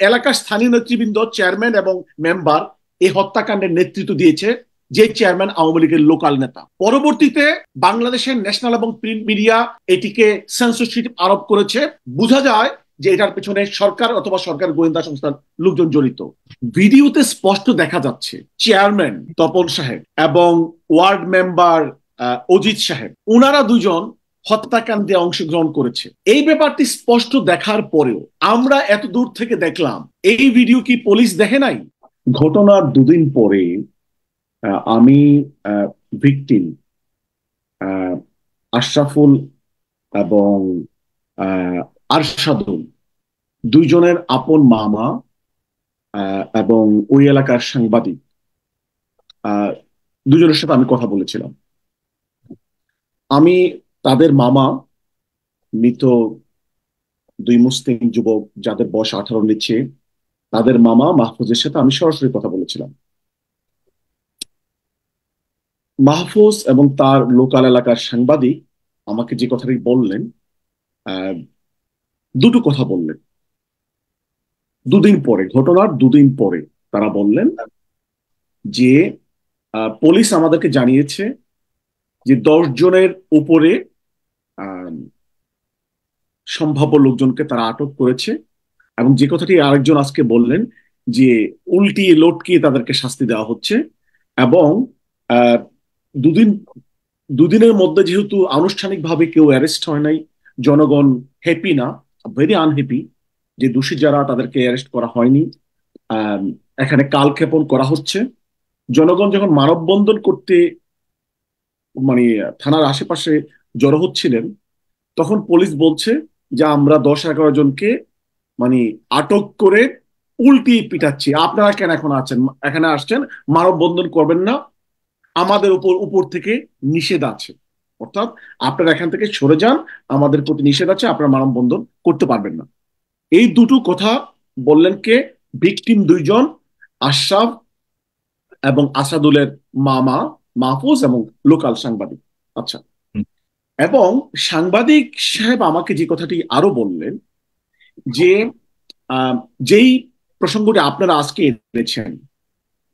এলাকার স্থানীয় নেতৃবৃন্দ, চেয়ারম্যান এবং মেম্বার এই হত্যাকাণ্ডের নেতৃত্ব দিয়েছে, যে চেয়ারম্যান আওয়ামী লীগের লোকাল নেতা। পরবর্তীতে বাংলাদেশের ন্যাশনাল এবং প্রিন্ট মিডিয়া এটিকে সেন্সরশিপ আরোপ করেছে। বোঝা যায় যে এটার পেছনে সরকার অথবা সরকার গোয়েন্দা সংস্থার লোকজন জড়িত। ভিডিওতে স্পষ্ট দেখা যাচ্ছে চেয়ারম্যান তপন সাহেব এবং ওয়ার্ড মেম্বার অজিত সাহেব, ওনারা দুজন হত্যাকাণ্ডে অংশগ্রহণ করেছে। এই ব্যাপারটি স্পষ্ট দেখার পরেও আমরা এত দূর থেকে দেখলাম, এই ভিডিও কি পুলিশ দেখে নাই? ঘটনার দুদিন পরে আমি ভিকটিম আশরাফুল এবং আরশাদুল, দুইজনের আপন মামা এবং ওই এলাকার সাংবাদিক, দুজনের সাথে আমি কথা বলেছিলাম। আমি তাদের মামা, মৃত দুই মুসলিম যুবক যাদের বয়স 18 নিচ্ছে, তাদের মামা মাহফুজের সাথে আমি সরাসরি কথা বলেছিলাম। মাহফুজ এবং তার লোকাল এলাকার সাংবাদিক আমাকে যে কথাটি বললেন, আহ, দুটো কথা বললেন। দুদিন পরে, ঘটনার দুদিন পরে তারা বললেন যে পুলিশ আমাদেরকে জানিয়েছে যে 10 জনের উপরে আহ, সম্ভাব্য লোকজনকে তারা আটক করেছে, এবং যে কথাটি আরেকজন আজকে বললেন যে উল্টিয়ে লটকিয়ে তাদেরকে শাস্তি দেওয়া হচ্ছে। এবং আহ, দুদিন দুদিনের মধ্যে যেহেতু আনুষ্ঠানিকভাবে কেউ অ্যারেস্ট হয় নাই, জনগণ হ্যাপি না, ভেরি আনহ্যাপি যে দোষী যারা তাদেরকে অ্যারেস্ট করা হয়নি। আহ, এখানে কালক্ষেপণ করা হচ্ছে। জনগণ যখন মানববন্ধন করতে মানে থানার আশেপাশে জড়ো হচ্ছিলেন, তখন পুলিশ বলছে যে আমরা 10-11 জনকে মানে আটক করে উল্টিয়ে পিটাচ্ছি, আপনারা কেন এখন আছেন, এখানে আসছেন, মানববন্ধন করবেন না, আমাদের উপর উপর থেকে নিষেধ আছে, অর্থাৎ আপনারা এখান থেকে সরে যান, আমাদের প্রতি নিষেধ আছে, আপনারা মানববন্ধন করতে পারবেন না। এই দুটো কথা বললেন কে? ভিকটিম দুইজন, আশরাফ এবং আসাদুলের মামা মাহফুজ এবং লোকাল সাংবাদিক। আচ্ছা, এবং সাংবাদিক সাহেব আমাকে যে কথাটি আরো বললেন যে যেই প্রসঙ্গটি আপনারা আজকে এনেছেন,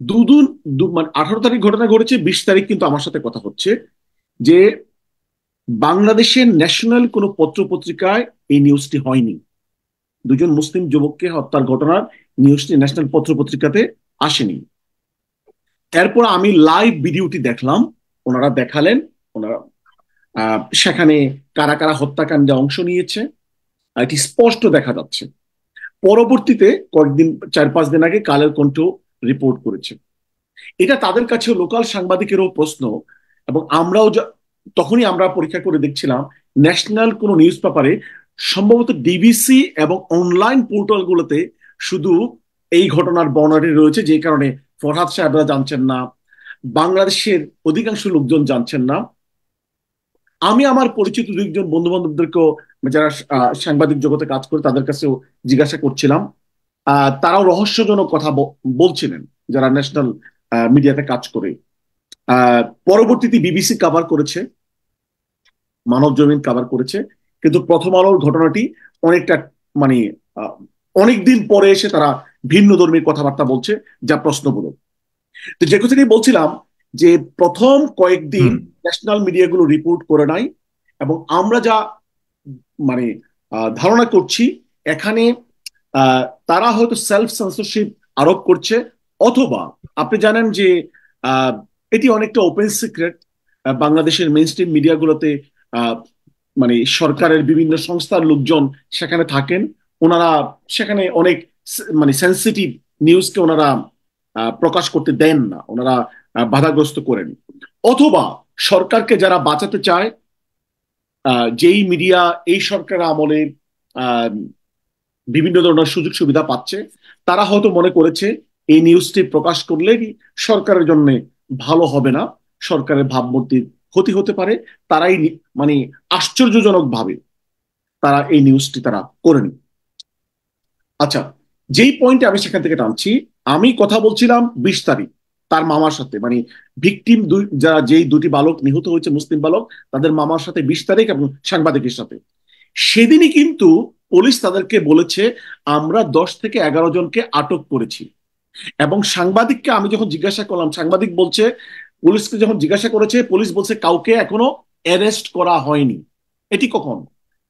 দুদিন মানে 18 তারিখ ঘটনা ঘটেছে, 20 তারিখ কিন্তু আমার সাথে কথা হচ্ছে যে বাংলাদেশের ন্যাশনাল কোনো পত্র পত্রিকায় এই নিউজটি হয়নি। দুজন মুসলিম যুবককে হত্যার ঘটনার নিউজটি ন্যাশনাল পত্র পত্রিকাতে আসেনি। এরপর আমি লাইভ ভিডিওটি দেখলাম, ওনারা দেখালেন, ওনারা সেখানে কারা কারা হত্যাকাণ্ডে অংশ নিয়েছে এটি স্পষ্ট দেখা যাচ্ছে। পরবর্তীতে কয়েকদিন, 4-5 দিন আগে কালের কণ্ঠ রিপোর্ট করেছে। এটা তাদের কাছে লোকাল সাংবাদিকেরও প্রশ্ন, এবং আমরাও তখনই আমরা পরীক্ষা করে দেখছিলাম ন্যাশনাল কোনো নিউজ পেপারে, সম্ভবত ডিবিসি এবং অনলাইন পোর্টালগুলোতে শুধু এই ঘটনার বর্ণনাটি রয়েছে, যে কারণে ফরহাদ সাহেবরা জানছেন না, বাংলাদেশের অধিকাংশ লোকজন জানছেন না। আমি আমার পরিচিত দুইজন বন্ধু বান্ধবদেরকেও, যারা সাংবাদিক জগতে কাজ করে, তাদের কাছেও জিজ্ঞাসা করছিলাম। তারাও রহস্যজনক কথা বলছিলেন, যারা ন্যাশনাল মিডিয়াতে কাজ করে। পরবর্তীতে বিবিসি কভার করেছে, মানব জমিন কভার করেছে, কিন্তু প্রথম আলোর ঘটনাটি অনেকটা মানে অনেকদিন পরে এসে তারা ভিন্ন ধর্মীর কথাবার্তা বলছে, যা প্রশ্নবোধক। তো যে কথাটি বলছিলাম, যে প্রথম কয়েকদিন হুম। ন্যাশনাল মিডিয়াগুলো রিপোর্ট করে নাই, এবং আমরা যা মানে ধারণা করছি, এখানে তারা হয়তো সেলফ সেন্সরশিপ আরোপ করছে, অথবা আপনি জানেন যে আহ, এটি অনেকটা ওপেন সিক্রেট, বাংলাদেশের মেইন স্ট্রিম মিডিয়াগুলোতে আহ, মানে সরকারের বিভিন্ন সংস্থার লোকজন সেখানে থাকেন। ওনারা সেখানে অনেক মানে সেন্সিটিভ নিউজকে ওনারা প্রকাশ করতে দেন না, ওনারা বাধাগ্রস্ত করেন। অথবা সরকারকে যারা বাঁচাতে চায়, যেই মিডিয়া এই সরকার আমলে আহ, বিভিন্ন ধরনের সুযোগ সুবিধা পাচ্ছে, তারা হয়তো মনে করেছে এই নিউজটি প্রকাশ করলে সরকারের জন্য ভালো হবে না, সরকারের ভাবমূর্তির ক্ষতি হতে পারে, তারাই মানে আশ্চর্যজনক ভাবে তারা এই নিউজটি তারা করেনি। আচ্ছা, যেই পয়েন্টে আমি সেখান থেকে টানছি, আমি কথা বলছিলাম 20 তারিখ তার মামার সাথে, মানে ভিকটিম যারা যেই দুটি বালক নিহত হয়েছে মুসলিম বালক, তাদের মামার সাথে 20 তারিখ, এবং সাংবাদিকের সাথে। সেদিনই কিন্তু পুলিশ তাদেরকে বলেছে আমরা 10 থেকে 11 জনকে আটক করেছি। এবং সাংবাদিককে আমি যখন জিজ্ঞাসা করলাম, সাংবাদিক বলছে পুলিশকে যখন জিজ্ঞাসা করেছে, পুলিশ বলছে কাউকে এখনো অ্যারেস্ট করা হয়নি। এটি কখন?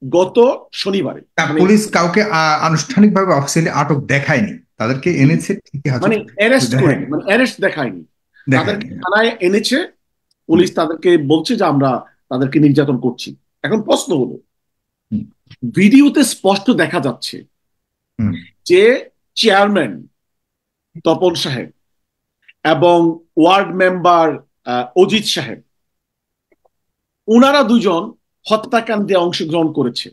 গত শনিবারে। তা মানে পুলিশ কাউকে আনুষ্ঠানিকভাবে অফিসিয়ালি আটক দেখায়নি, তাদেরকে এনেছে ঠিকই আছে, মানে অ্যারেস্ট দেখায় করেনি, মানে অ্যারেস্ট দেখায়নি। দেখায়নি। তাদেরকে থানায় এনেছে, হুম, পুলিশ তাদেরকে বলছে যে আমরা তাদেরকে নির্যাতন করছি। এখন প্রশ্ন হলো, হুম, ভিডিওতে স্পষ্ট দেখা যাচ্ছে হুম, যে চেয়ারম্যান তপন সাহেব এবং ওয়ার্ড মেম্বার অজিত সাহেব, উনারা দুজন হত্যাকাণ্ডে অংশগ্রহণ করেছে।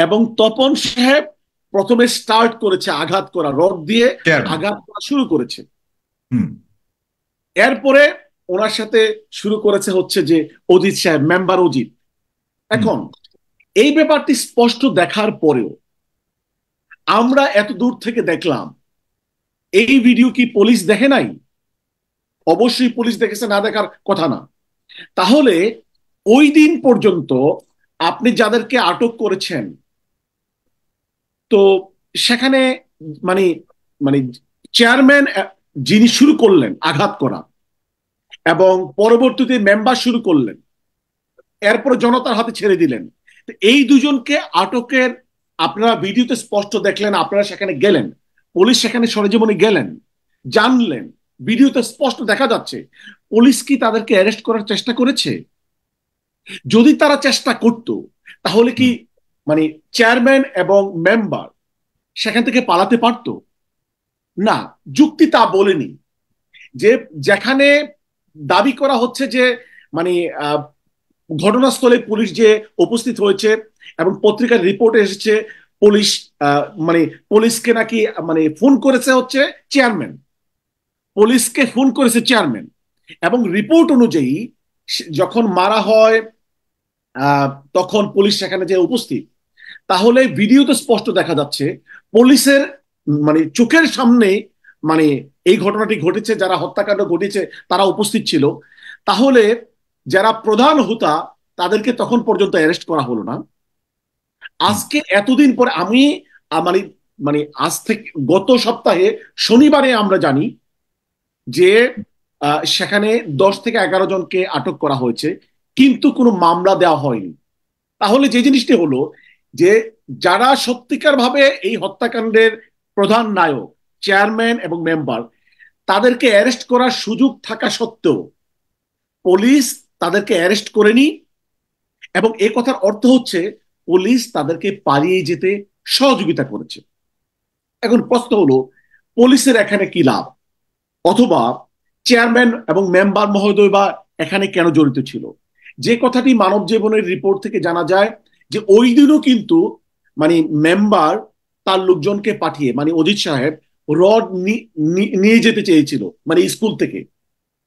এবং তপন সাহেব প্রথমে স্টার্ট করেছে আঘাত করা, রড দিয়ে চেয়ারম্যান। আঘাত করা শুরু করেছে। হুম, এরপরে ওনার সাথে শুরু করেছে হচ্ছে যে অজিত সাহেব, মেম্বার অজিত। হুম। এখন এই ব্যাপারটি স্পষ্ট দেখার পরেও আমরা এত দূর থেকে দেখলাম, এই ভিডিও কি পুলিশ দেখে নাই? অবশ্যই পুলিশ দেখেছে, না দেখার কথা না। তাহলে ওই দিন পর্যন্ত আপনি যাদেরকে আটক করেছেন, তো সেখানে মানে মানে চেয়ারম্যান যিনি শুরু করলেন আঘাত করা, এবং পরবর্তীতে মেম্বার শুরু করলেন, এরপর জনতার হাতে ছেড়ে দিলেন। এই দুজনকে আটকের আপনারা ভিডিওতে স্পষ্ট দেখলেন, আপনারা সেখানে গেলেন, পুলিশ সেখানে সরেজমিনে গেলেন, জানলেন, ভিডিওতে স্পষ্ট দেখা যাচ্ছে। পুলিশ কি তাদেরকে অ্যারেস্ট করার চেষ্টা করেছে? যদি তারা চেষ্টা করত, তাহলে কি হুম। মানে চেয়ারম্যান এবং মেম্বার সেখান থেকে পালাতে পারতো? না, যুক্তি তা বলেনি। যে যেখানে দাবি করা হচ্ছে যে মানে আহ, ঘটনাস্থলে পুলিশ যে উপস্থিত হয়েছে এবং পত্রিকার রিপোর্টে এসেছে পুলিশ মানে পুলিশকে নাকি মানে ফোন করেছে হচ্ছে চেয়ারম্যান, পুলিশকে ফোন করেছে চেয়ারম্যান। এবং রিপোর্ট অনুযায়ী যখন মারা হয় আহ, তখন পুলিশ সেখানে যে উপস্থিত। তাহলে ভিডিওতে স্পষ্ট দেখা যাচ্ছে পুলিশের মানে চোখের সামনে মানে এই ঘটনাটি ঘটেছে, যারা হত্যাকাণ্ড ঘটেছে তারা উপস্থিত ছিল। তাহলে যারা প্রধান হোতা তাদেরকে তখন পর্যন্ত অ্যারেস্ট করা হলো না। হুম। আজকে এতদিন পরে আমি মানে মানে আজ থেকে গত সপ্তাহে শনিবারে আমরা জানি যে সেখানে 10 থেকে 11 জনকে আটক করা হয়েছে, কিন্তু কোনো মামলা দেওয়া হয়নি। তাহলে যে জিনিসটি হলো যে যারা সত্যিকার ভাবে এই হত্যাকাণ্ডের প্রধান নায়ক, চেয়ারম্যান এবং মেম্বার, তাদেরকে অ্যারেস্ট করার সুযোগ থাকা সত্ত্বেও পুলিশ তাদেরকে অ্যারেস্ট করেনি। এবং এ কথার অর্থ হচ্ছে পুলিশ তাদেরকে পালিয়ে যেতে সহযোগিতা করেছে। এখন প্রশ্ন হলো পুলিশের এখানে কি লাভ? অথবা চেয়ারম্যান এবং মেম্বার মহোদয় বা এখানে কেন জড়িত ছিল? যে কথাটি মানব জীবনের রিপোর্ট থেকে জানা যায় যে ওই দিনও কিন্তু মানে মেম্বার তার লোকজনকে পাঠিয়ে, মানে অজিত সাহেব রড নিয়ে যেতে চেয়েছিল মানে স্কুল থেকে,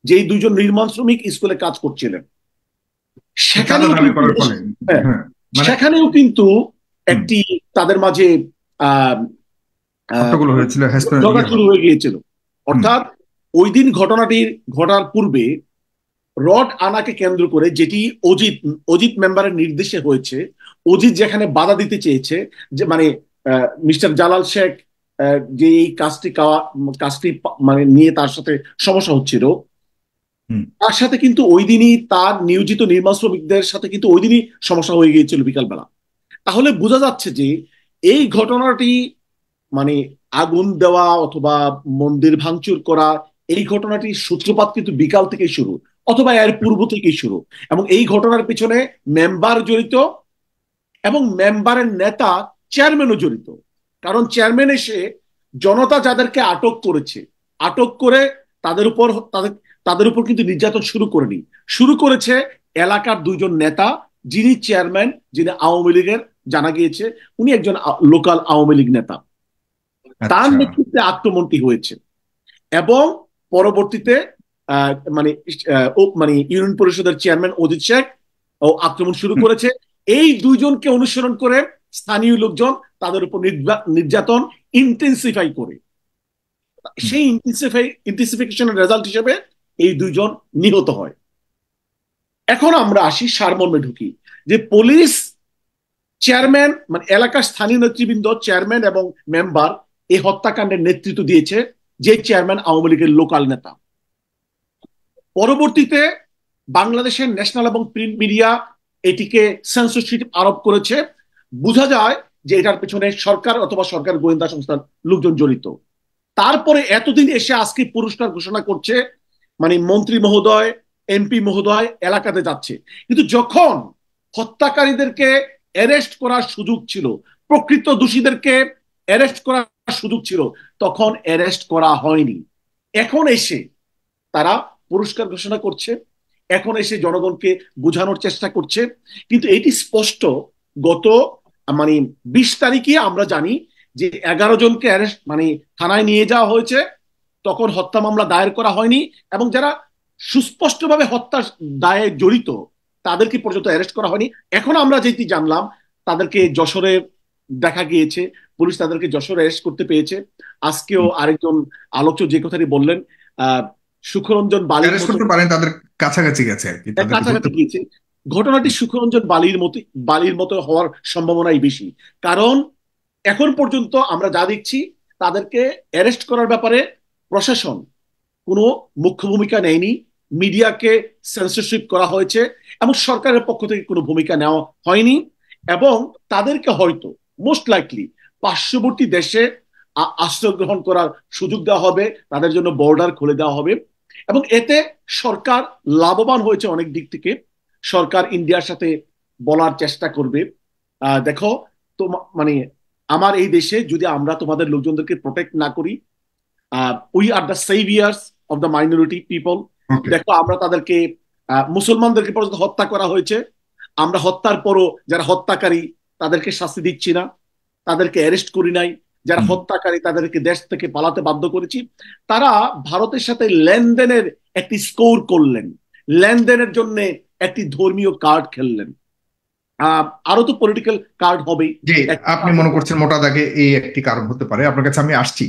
যেই দুজন নির্মাণ শ্রমিক স্কুলে কাজ করছিলেন। চাঁদা সেখানেও দাবি কিন্তু করার ফলে। হ্যাঁ, হ্যাঁ, মানে সেখানেও কিন্তু হুম, একটি তাদের মাঝে আহ আহ, হট্টগোল হয়েছিল, ঝগড়া ইয়ে শুরু হয়। হয়ে গিয়েছিল। হুম, অর্থাৎ ওই দিন ঘটনাটির ঘটার পূর্বে রড আনাকে কেন্দ্র করে, যেটি অজিত অজিত মেম্বারের নির্দেশে হয়েছে, অজিত যেখানে বাধা দিতে চেয়েছে, যে মানে মিস্টার জালাল শেখ যে এই কাজটি মানে নিয়ে তার সাথে সমস্যা হচ্ছিল, হুম। তার সাথে কিন্তু ওই দিনই তার নিয়োজিত নির্মাণ শ্রমিকদের সাথে কিন্তু ওই দিনই সমস্যা হয়ে গিয়েছিল বিকালবেলা। তাহলে বোঝা যাচ্ছে যে এই ঘটনাটি মানে আগুন দেওয়া অথবা মন্দির ভাঙচুর করা, এই ঘটনাটির সূত্রপাত কিন্তু বিকাল থেকেই শুরু, অথবা এর পূর্ব থেকেই শুরু। এবং এই ঘটনার পিছনে মেম্বার জড়িত, এবং মেম্বারের নেতা চেয়ারম্যানও জড়িত। কারণ চেয়ারম্যান এসে জনতা যাদেরকে আটক করেছে, আটক করে তাদের উপর তাদের তাদের উপর কিন্তু নির্যাতন শুরু করেনি, শুরু করেছে এলাকার দুইজন নেতা, যিনি চেয়ারম্যান, যিনি আওয়ামী লীগের, জানা গিয়েছে উনি একজন লোকাল আওয়ামী লীগ নেতা। তার আচ্ছা। নেতৃত্বে আক্রমণটি হয়েছে। এবং পরবর্তীতে মানে মানে ইউনিয়ন পরিষদের চেয়ারম্যান অজিত শেখ ও আক্রমণ শুরু হুম, করেছে। এই দুইজনকে অনুসরণ করে স্থানীয় লোকজন তাদের উপর নির্যাতন ইন্টেন্সিফাই করে, হুম। সেই ইন্টেন্সিফিকেশনের রেজাল্ট হিসেবে এই দুইজন নিহত হয়। এখন আমরা আসি সারমর্মে ঢুকি যে পুলিশ চেয়ারম্যান মানে এলাকার স্থানীয় নেতৃবৃন্দ, চেয়ারম্যান এবং মেম্বার এই হত্যাকাণ্ডের নেতৃত্ব দিয়েছে, যে চেয়ারম্যান আওয়ামী লীগের লোকাল নেতা। পরবর্তীতে বাংলাদেশের ন্যাশনাল এবং প্রিন্ট মিডিয়া এটিকে সেন্সরশিপ আরোপ করেছে। বোঝা যায় যে এটার পেছনে সরকার অথবা সরকার গোয়েন্দা সংস্থার লোকজন জড়িত। তারপরে এতদিন এসে আজকে পুরস্কার ঘোষণা করছে, মানে মন্ত্রী মহোদয়, এমপি মহোদয় এলাকাতে যাচ্ছে, কিন্তু যখন হত্যাকারীদেরকে অ্যারেস্ট করার সুযোগ ছিল, প্রকৃত দোষীদেরকে অ্যারেস্ট করার সুযোগ ছিল, তখন অ্যারেস্ট করা হয়নি। এখন এসে তারা পুরস্কার ঘোষণা করছে, এখন এসে জনগণকে বোঝানোর চেষ্টা করছে। কিন্তু এটি স্পষ্ট, গত মানে 20 তারিখে আমরা জানি যে 11 জনকে অ্যারেস্ট মানে থানায় নিয়ে যাওয়া হয়েছে, তখন হত্যা মামলা দায়ের করা হয়নি, এবং যারা সুস্পষ্টভাবে হত্যার দায়ে জড়িত তাদেরকে পর্যন্ত অ্যারেস্ট করা হয়নি। এখন আমরা যেটি জানলাম, তাদেরকে যশোরে দেখা গিয়েছে, পুলিশ তাদেরকে যশোরে অ্যারেস্ট করতে পেরেছে। আজকেও আরেকজন আলোচক যে কথাটি বললেন, আহ সুখরঞ্জন বালির অ্যারেস্ট মতো করতে পারেন, তাদের কাছাকাছি গেছে আর কি, তাদেরকে ধরতে কাছাকাছি গিয়েছে। ঘটনাটি সুখরঞ্জন বালির মতো হওয়ার সম্ভাবনাই বেশি। কারণ এখন পর্যন্ত আমরা যা দেখছি, তাদেরকে অ্যারেস্ট করার ব্যাপারে প্রশাসন কোনো মুখ্য ভূমিকা নেয়নি, মিডিয়াকে সেন্সরশিপ করা হয়েছে, এবং সরকারের পক্ষ থেকে কোনো ভূমিকা নেওয়া হয়নি। এবং তাদেরকে হয়তো মোস্ট লাইকলি পার্শ্ববর্তী দেশে আশ্রয় গ্রহণ করার সুযোগ দেওয়া হবে, তাদের জন্য বর্ডার খুলে দেওয়া হবে। এবং এতে সরকার লাভবান হয়েছে অনেক দিক থেকে। সরকার ইন্ডিয়ার সাথে বলার চেষ্টা করবে, দেখো তো, মানে আমার এই দেশে যদি আমরা তোমাদের লোকজনদেরকে প্রোটেক্ট না করি, we are the saviours of the minority people. Okay. দেখো আমরা তাদেরকে, মুসলমানদেরকে পর্যন্ত হত্যা করা হয়েছে, আমরা হত্যার পরও যারা হত্যাকারী তাদেরকে শাস্তি দিচ্ছি না, তাদেরকে অ্যারেস্ট করি নাই। যারা হত্যাকারী তাদেরকে দেশ থেকে পালাতে বাধ্য করেছি। তারা ভারতের সাথে লেনদেনের একটি স্কোর করলেন, লেনদেনের জন্য একটি ধর্মীয় কার্ড খেললেন। আরো তো পলিটিক্যাল কার্ড হবেই। জি, আপনি মনে করছেন মোটা দাগে এই একটি কারণ হতে পারে। আপনার কাছে আমি আসছি।